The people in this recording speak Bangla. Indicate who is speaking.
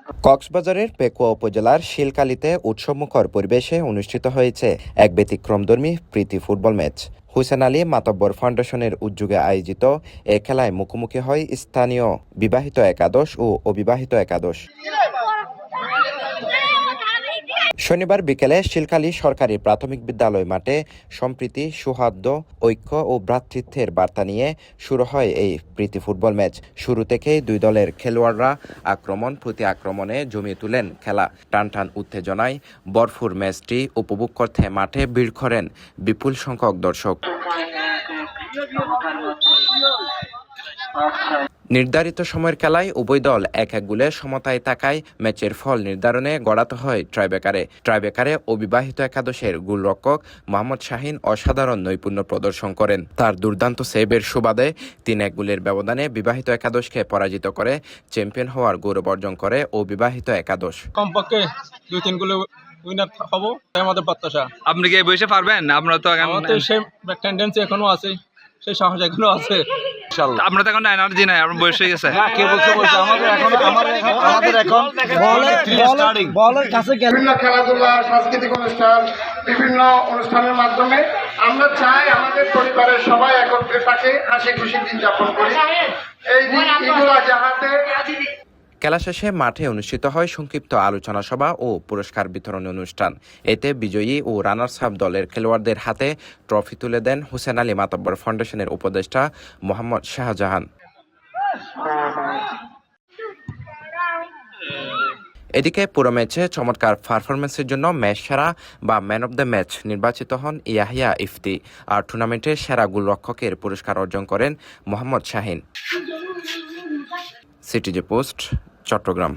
Speaker 1: কক্সবাজারের পেকুয়া উপজেলার শিলকালীতে উৎসবমুখর পরিবেশে অনুষ্ঠিত হয়েছে এক ব্যতিক্রমধর্মী প্রীতি ফুটবল ম্যাচ। হুসেন আলী মাতব্বর ফাউন্ডেশনের উদ্যোগে আয়োজিত এ খেলায় মুখোমুখি হয় স্থানীয় বিবাহিত একাদশ ও অবিবাহিত একাদশ। শনিবার বিকেলে শিলকালী সরকারি প্রাথমিক বিদ্যালয় মাঠে সম্প্রীতি, সৌহার্দ্য, ঐক্য ও ভ্রাতৃত্বের বার্তা নিয়ে শুরু হয় এই প্রীতি ফুটবল ম্যাচ। শুরু থেকেই দুই দলের খেলোয়াড়রা আক্রমণ প্রতি আক্রমণে জমিয়ে তুলেন খেলা। টানটান উত্তেজনায় ভরপুর ম্যাচটি উপভোগ করতে মাঠে ভিড় করেন বিপুল সংখ্যক দর্শক। নির্ধারিত সময়ের খেলায় উভয় দল এক এক গোলে সমতায় থাকায় ম্যাচের ফল নির্ধারণে গড়াতে হয় ট্রাইব্রেকারে অবিবাহিত একাদশের গোলরক্ষক মোহাম্মদ শাহিন অসাধারণ নৈপুণ্য প্রদর্শন করেন। তার দুর্দান্ত সেভের সুবাদে 3-1 গোলের ব্যবধানে বিবাহিত একাদশকে পরাজিত করে চ্যাম্পিয়ন হওয়ার গৌরব অর্জন করে অবিবাহিত একাদশ।
Speaker 2: কমপক্ষে 2-3 গোলে উইনার হব আমাদের প্রত্যাশা।
Speaker 3: আপনি কি এই বয়সে পারবেন? আমরা তো
Speaker 2: সেই টেন্ডেন্সি এখনো আছে, সেই সাহস এখনো আছে।
Speaker 3: আমরা তো এখন এনার্জি নাই, আমার বয়স হয়ে গেছে।
Speaker 4: বিভিন্ন খেলাধুলা, সাংস্কৃতিক অনুষ্ঠান, বিভিন্ন অনুষ্ঠানের মাধ্যমে আমরা চাই আমাদের পরিবারের সবাই একত্রে থাকে, হাসি খুশি দিন যাপন করি। এই দিনগুলো যাহাতে
Speaker 1: খেলা শেষে মাঠে অনুষ্ঠিত হয় সংক্ষিপ্ত আলোচনা সভা ও পুরস্কার বিতরণ অনুষ্ঠান। এতে বিজয়ী ও রানার্স আপ দলের খেলোয়াড়দের হাতে ট্রফি তুলে দেন হুসেন আলী মাতব্বর ফাউন্ডেশনের উপদেষ্টা মোহাম্মদ শাহজাহান। এদিকে পুরো ম্যাচে চমৎকার পারফরমেন্সের জন্য ম্যাচ সেরা বা ম্যান অব দ্য ম্যাচ নির্বাচিত হন ইয়াহিয়া ইফতি, আর টুর্নামেন্টের সেরা গোলরক্ষকের পুরস্কার অর্জন করেন মোহাম্মদ শাহিন। সিটিজে পোস্ট, চট্টগ্রাম।